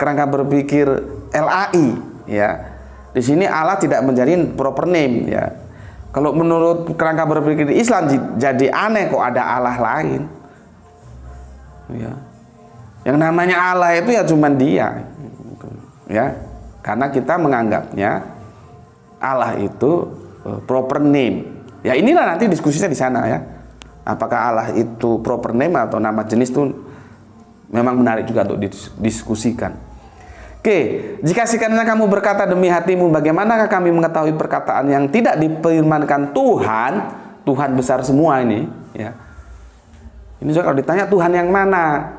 kerangka berpikir LAI ya. Di sini Allah tidak menjadi proper name ya. Kalau menurut kerangka berpikir Islam jadi aneh kok ada Allah lain. Ya. Yang namanya Allah itu ya cuman dia. Ya. Karena kita menganggapnya Allah itu proper name. Ya inilah nanti diskusinya di sana ya. Apakah Allah itu proper name atau nama jenis itu memang menarik juga untuk didiskusikan. Oke, jika sekiranya kamu berkata demi hatimu, bagaimanakah kami mengetahui perkataan yang tidak difirmankan Tuhan? Tuhan besar semua ini, ya. Ini juga kalau ditanya Tuhan yang mana?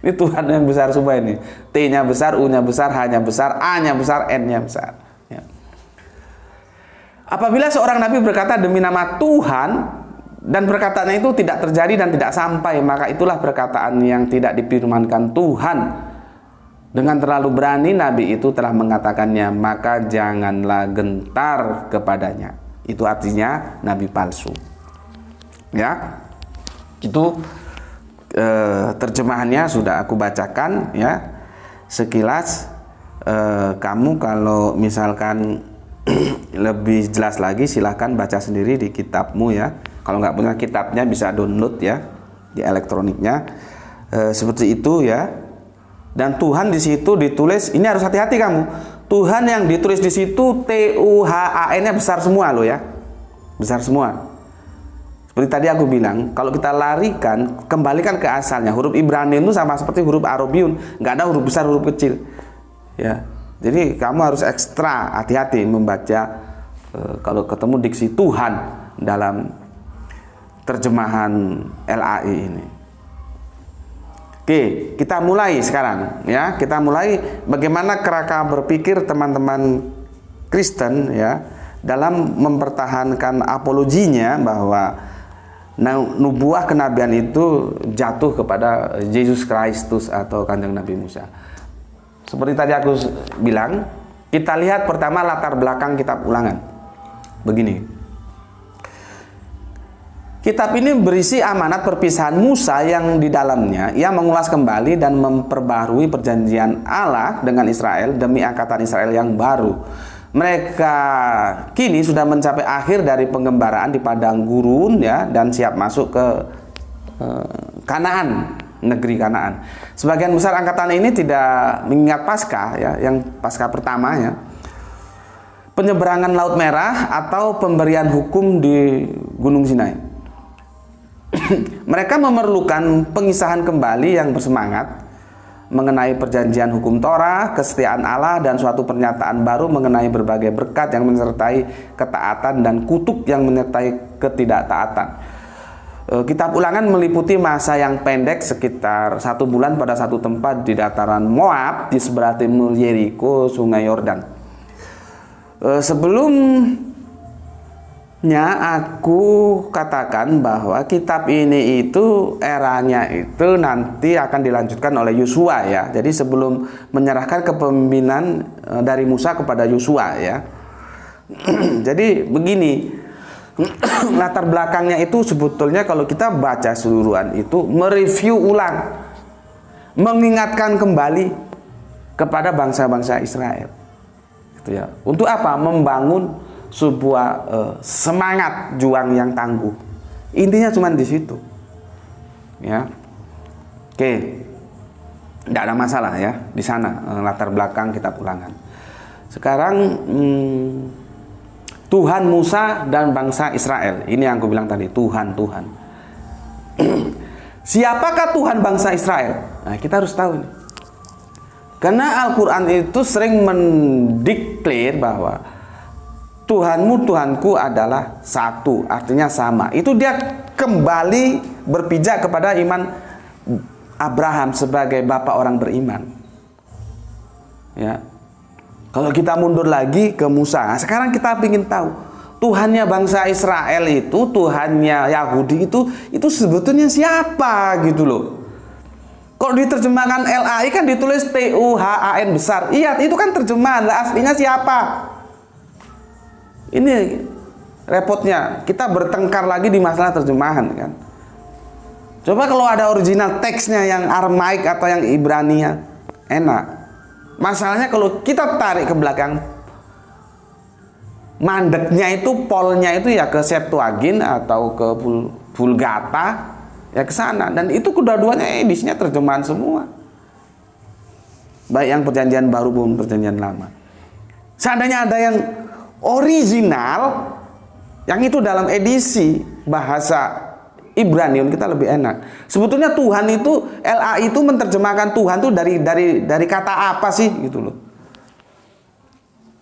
Ini Tuhan yang besar semua ini. T-nya besar, U-nya besar, H-nya besar, A-nya besar, N-nya besar. Ya. Apabila seorang nabi berkata demi nama Tuhan dan perkataannya itu tidak terjadi dan tidak sampai, maka itulah perkataan yang tidak difirmankan Tuhan. Dengan terlalu berani nabi itu telah mengatakannya, maka janganlah gentar kepadanya. Itu artinya nabi palsu. Ya, itu terjemahannya sudah aku bacakan ya sekilas. Kamu kalau misalkan lebih jelas lagi silahkan baca sendiri di kitabmu ya. Kalau nggak punya kitabnya bisa download ya di elektroniknya. Seperti itu ya. Dan Tuhan di situ ditulis, ini harus hati-hati kamu. Tuhan yang ditulis di situ Tuhan-nya besar semua loh ya. Besar semua. Seperti tadi aku bilang, kalau kita larikan, kembalikan ke asalnya. Huruf Ibrani itu sama seperti huruf Arabiun, nggak ada huruf besar, huruf kecil. Ya, jadi kamu harus ekstra hati-hati membaca kalau ketemu diksi Tuhan dalam terjemahan LAI ini. Oke, kita mulai sekarang ya. Kita mulai bagaimana kerangka berpikir teman-teman Kristen ya dalam mempertahankan apologinya bahwa nubuah kenabian itu jatuh kepada Yesus Kristus atau Kanjeng Nabi Musa. Seperti tadi aku bilang, kita lihat pertama latar belakang kitab Ulangan. Begini. Kitab ini berisi amanat perpisahan Musa yang di dalamnya ia mengulas kembali dan memperbarui perjanjian Allah dengan Israel demi angkatan Israel yang baru. Mereka kini sudah mencapai akhir dari penggembaraan di padang gurun ya, dan siap masuk ke Kanaan, negeri Kanaan. Sebagian besar angkatan ini tidak mengingat Paskah ya, yang Paskah pertamanya, penyeberangan Laut Merah atau pemberian hukum di Gunung Sinai. Mereka memerlukan pengisahan kembali yang bersemangat mengenai perjanjian hukum Torah, kesetiaan Allah, dan suatu pernyataan baru mengenai berbagai berkat yang menyertai ketaatan dan kutuk yang menyertai ketidaktaatan. Kitab Ulangan meliputi masa yang pendek sekitar 1 bulan pada satu tempat di dataran Moab di sebelah timur Yeriko, Sungai Yordan. Aku katakan bahwa kitab ini itu eranya itu nanti akan dilanjutkan oleh Yosua ya. Jadi sebelum menyerahkan kepemimpinan dari Musa kepada Yosua ya. Jadi begini, latar belakangnya itu sebetulnya kalau kita baca seluruhan itu mereview ulang, mengingatkan kembali kepada bangsa-bangsa Israel. Gitu ya. Untuk apa? Membangun sebuah semangat juang yang tangguh. Intinya cuma di situ. Ya. Oke. Tidak ada masalah ya di sana latar belakang kitab Ulangan. Sekarang Tuhan Musa dan bangsa Israel. Ini yang aku bilang tadi, Tuhan. Siapakah Tuhan bangsa Israel? Nah, kita harus tahu ini. Karena Al-Qur'an itu sering mendeklar bahwa Tuhanmu, Tuhanku adalah satu, artinya sama. Itu dia kembali berpijak kepada iman Abraham sebagai bapak orang beriman. Ya. Kalau kita mundur lagi ke Musa, nah sekarang kita ingin tahu Tuhannya bangsa Israel itu, Tuhannya Yahudi itu sebetulnya siapa gitu loh. Kalau diterjemahkan LAI kan ditulis TUHAN besar. Iya, itu kan terjemahan, aslinya siapa? Ini repotnya, kita bertengkar lagi di masalah terjemahan kan. Coba kalau ada original teksnya yang Aramaik atau yang Ibrania, enak. Masalahnya kalau kita tarik ke belakang, mandeknya itu, polnya itu ya ke Septuagint atau ke Vulgata, ya ke sana. Dan itu kedua-duanya edisinya terjemahan semua. Baik yang perjanjian baru maupun perjanjian lama. Seandainya ada yang original, yang itu dalam edisi bahasa Ibraniun, kita lebih enak. Sebetulnya Tuhan itu, LAI itu menerjemahkan Tuhan itu dari kata apa sih gitu loh.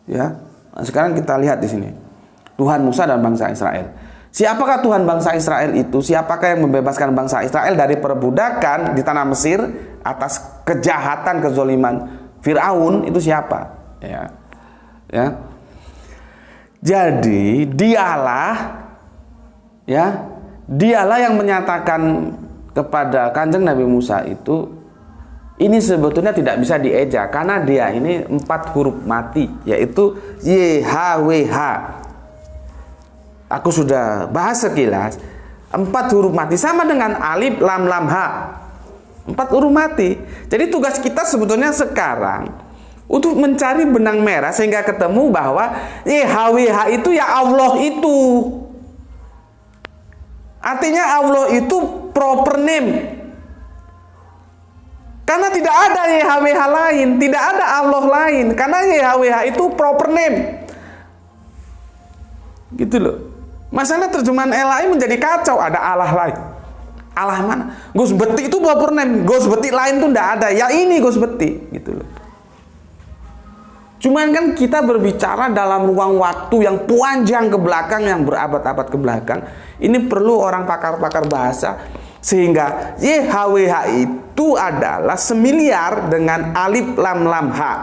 Ya. Nah, sekarang kita lihat di sini. Tuhan Musa dan bangsa Israel. Siapakah Tuhan bangsa Israel itu? Siapakah yang membebaskan bangsa Israel dari perbudakan di tanah Mesir atas kejahatan kezoliman Firaun? Itu siapa? Ya. Jadi dialah yang menyatakan kepada Kanjeng Nabi Musa itu, ini sebetulnya tidak bisa dieja karena dia ini 4 huruf mati, yaitu YHWH. Aku sudah bahas sekilas, 4 huruf mati sama dengan alif lam lam ha. 4 huruf mati. Jadi tugas kita sebetulnya sekarang untuk mencari benang merah sehingga ketemu bahwa YHWH itu ya Allah itu. Artinya Allah itu proper name. Karena tidak ada YHWH lain, tidak ada Allah lain. Karena YHWH itu proper name. Gitu loh. Masalah terjemahan LAI menjadi kacau, ada Allah lain. Allah mana? Gus Beti itu proper name, Gus Beti lain tuh tidak ada. Ya ini Gus Beti, gitu loh. Cuman kan kita berbicara dalam ruang waktu yang panjang ke belakang, yang berabad-abad ke belakang. Ini perlu orang pakar-pakar bahasa. Sehingga YHWH itu adalah semiliar dengan alif lam lam ha.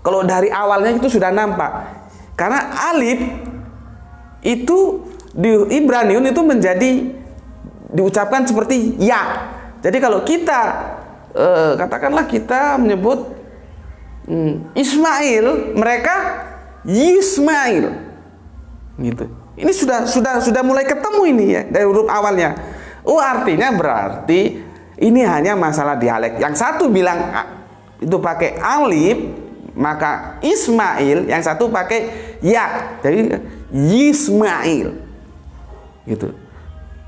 Kalau dari awalnya itu sudah nampak. Karena alif itu di Ibraniun itu menjadi diucapkan seperti ya. Jadi kalau kita katakanlah kita menyebut Ismail, mereka Yismail, gitu. Ini sudah mulai ketemu ini ya dari huruf awalnya. Oh, artinya berarti ini hanya masalah dialek. Yang satu bilang itu pakai alif, maka Ismail, yang satu pakai ya, jadi Yismail, gitu.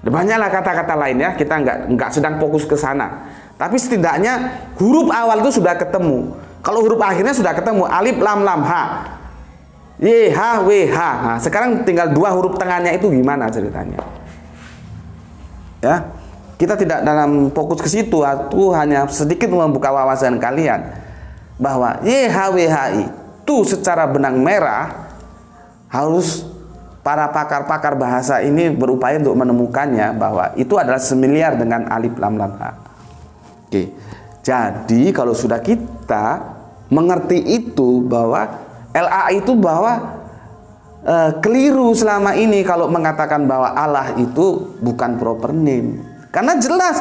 Banyaklah kata-kata lainnya, kita nggak sedang fokus ke sana. Tapi setidaknya huruf awal itu sudah ketemu. Kalau huruf akhirnya sudah ketemu, alif lam lam ha, y h w h. Nah, sekarang tinggal dua huruf tengahnya itu gimana ceritanya? Ya, kita tidak dalam fokus ke situ. Aku hanya sedikit membuka wawasan kalian bahwa YHWH itu secara benang merah harus para pakar-pakar bahasa ini berupaya untuk menemukannya bahwa itu adalah semiliar dengan alif lam lam ha. Oke. Jadi kalau sudah kita mengerti itu bahwa LA itu bahwa keliru selama ini kalau mengatakan bahwa Allah itu bukan proper name. Karena jelas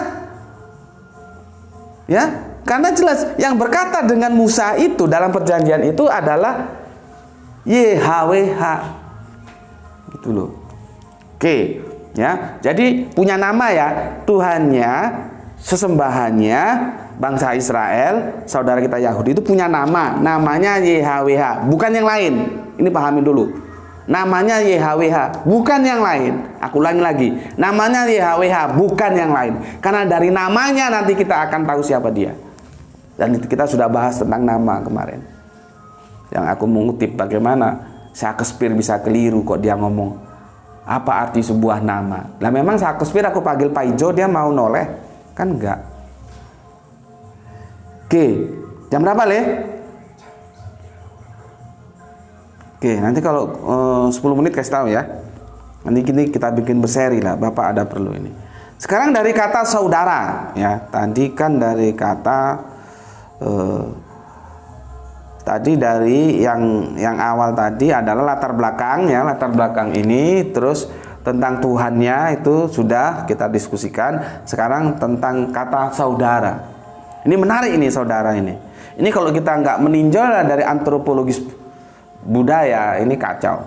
ya, karena jelas yang berkata dengan Musa itu dalam perjanjian itu adalah YHWH. Gitu loh. Oke, ya. Jadi punya nama ya, Tuhannya, sesembahannya bangsa Israel, saudara kita Yahudi itu punya nama, namanya YHWH, bukan yang lain. Ini pahami dulu. Namanya YHWH, bukan yang lain. Aku ulangi lagi, namanya YHWH, bukan yang lain. Karena dari namanya nanti kita akan tahu siapa dia. Dan kita sudah bahas tentang nama kemarin. Yang aku mengutip bagaimana Shakespeare bisa keliru kok dia ngomong apa arti sebuah nama. Lah memang Shakespeare aku panggil Pak Ijo dia mau noleh? Kan enggak. Oke, jam berapa Le? Oke, nanti kalau 10 menit kasih tahu ya. Nanti kita bikin berseri lah, Bapak ada perlu ini. Sekarang dari kata saudara ya. Tadi kan dari kata tadi dari yang awal tadi adalah latar belakang ya, latar belakang ini, terus tentang Tuhannya itu sudah kita diskusikan. Sekarang tentang kata saudara. Ini menarik ini saudara ini. Ini kalau kita nggak meninjau dari antropologis budaya ini kacau.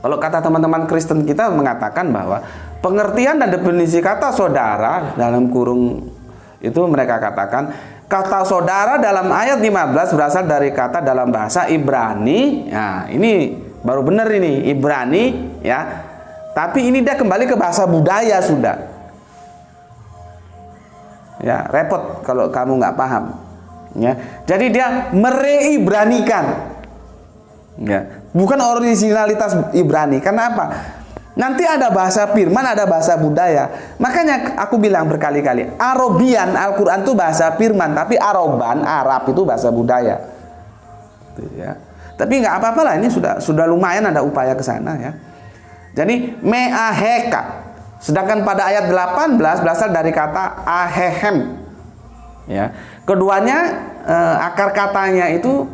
Kalau kata teman-teman Kristen kita mengatakan bahwa pengertian dan definisi kata saudara dalam kurung itu mereka katakan kata saudara dalam ayat 15 berasal dari kata dalam bahasa Ibrani. Nah, ini baru benar ini Ibrani ya. Tapi ini dia kembali ke bahasa budaya sudah. Ya, repot kalau kamu nggak paham. Ya, jadi dia mereibranikan. Ya, bukan originalitas Ibrani. Karena apa? Nanti ada bahasa firman, ada bahasa budaya. Makanya aku bilang berkali-kali, Arabian Al-Quran itu bahasa firman, tapi Araban Arab itu bahasa budaya. Ya. Tapi nggak apa-apa lah, ini sudah lumayan ada upaya ke sana ya. Jadi me'aheka. Sedangkan pada ayat 18 berasal dari kata ahehem. Ya. Keduanya akar katanya itu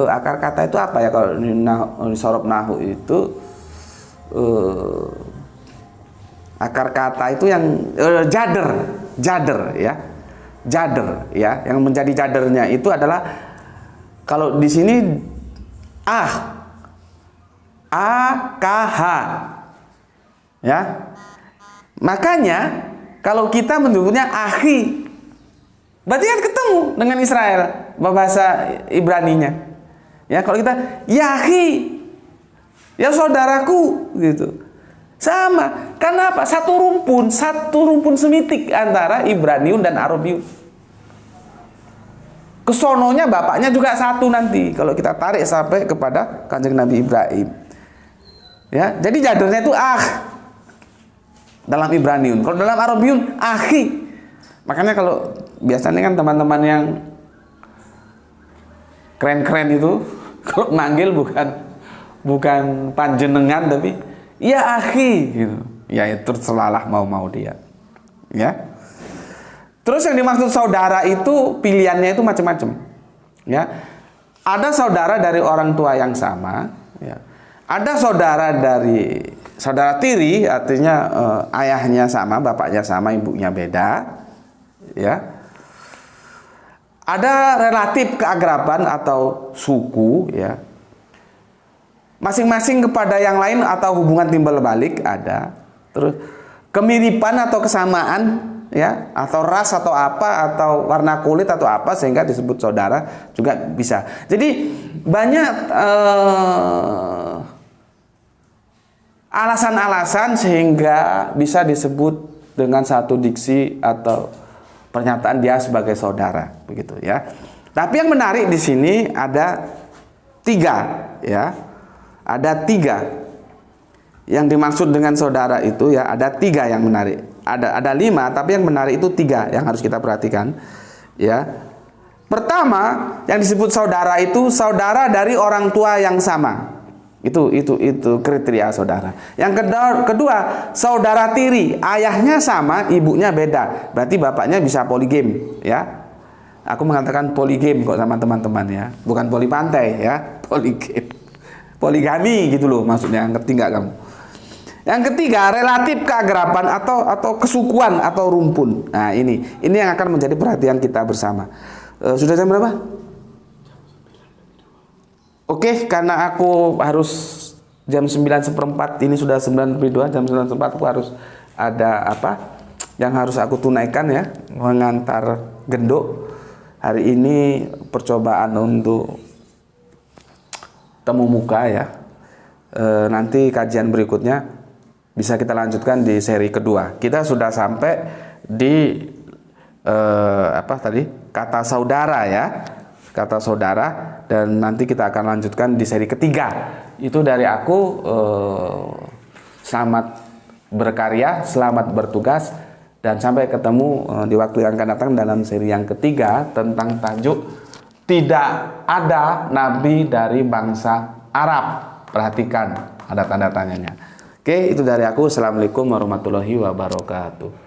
akar kata itu apa ya kalau di sorob nahu itu akar kata itu yang jader ya. Jader ya, yang menjadi jadernya itu adalah kalau di sini AKH ya. Makanya kalau kita menyebutnya akhi Berarti kan ketemu dengan Israel bahasa Ibraninya. Ya, kalau kita yahi, ya saudaraku gitu. Sama. Karena apa? Satu rumpun semitik antara Ibraniun dan Arabiun. Kesononya bapaknya juga satu nanti kalau kita tarik sampai kepada Kanjeng Nabi Ibrahim. Ya, jadi jadurnya itu dalam Ibraniun. Kalau dalam Arabiun akhi. Makanya kalau biasanya kan teman-teman yang keren-keren itu kalau manggil bukan panjenengan tapi ya akhi gitu. Ya itu selalah mau dia. Ya. Terus yang dimaksud saudara itu pilihannya itu macam-macam. Ya. Ada saudara dari orang tua yang sama, ya. Ada saudara tiri, artinya ayahnya sama, bapaknya sama, ibunya beda. Ya, ada relatif keakraban atau suku, ya, masing-masing kepada yang lain atau hubungan timbal balik ada. Terus kemiripan atau kesamaan, ya, atau ras atau apa atau warna kulit atau apa sehingga disebut saudara juga bisa. Jadi banyak alasan-alasan sehingga bisa disebut dengan satu diksi atau pernyataan dia sebagai saudara, begitu ya. Tapi yang menarik di sini ada 3, ya. Ada 3 yang dimaksud dengan saudara itu, ya. Ada 3 yang menarik. Ada 5, tapi yang menarik itu 3 yang harus kita perhatikan, ya. Pertama, yang disebut saudara itu saudara dari orang tua yang sama. Itu kriteria saudara. Yang kedua, saudara tiri, ayahnya sama, ibunya beda. Berarti bapaknya bisa poligam, ya. Aku mengatakan poligam kok sama teman-teman, ya. Bukan poli pantai, ya. Poligam. Poligami gitu loh maksudnya, ngerti nggak kamu? Yang ketiga, relatif keakraban atau kesukuan atau rumpun. Nah, ini yang akan menjadi perhatian kita bersama. Sudah jam berapa? Oke, karena aku harus jam 9:04, ini sudah 9:02, jam 9:04 aku harus ada apa yang harus aku tunaikan, ya, mengantar genduk. Hari ini percobaan untuk temu muka, ya. Nanti kajian berikutnya bisa kita lanjutkan di seri kedua. Kita sudah sampai di kata saudara, ya. Kata saudara, dan nanti kita akan lanjutkan di seri ketiga. Itu dari aku. Selamat berkarya, selamat bertugas, dan sampai ketemu di waktu yang akan datang dalam seri yang ketiga tentang tajuk tidak ada nabi dari bangsa Arab. Perhatikan ada tanda tanyanya. Oke, itu dari aku. Assalamualaikum warahmatullahi wabarakatuh.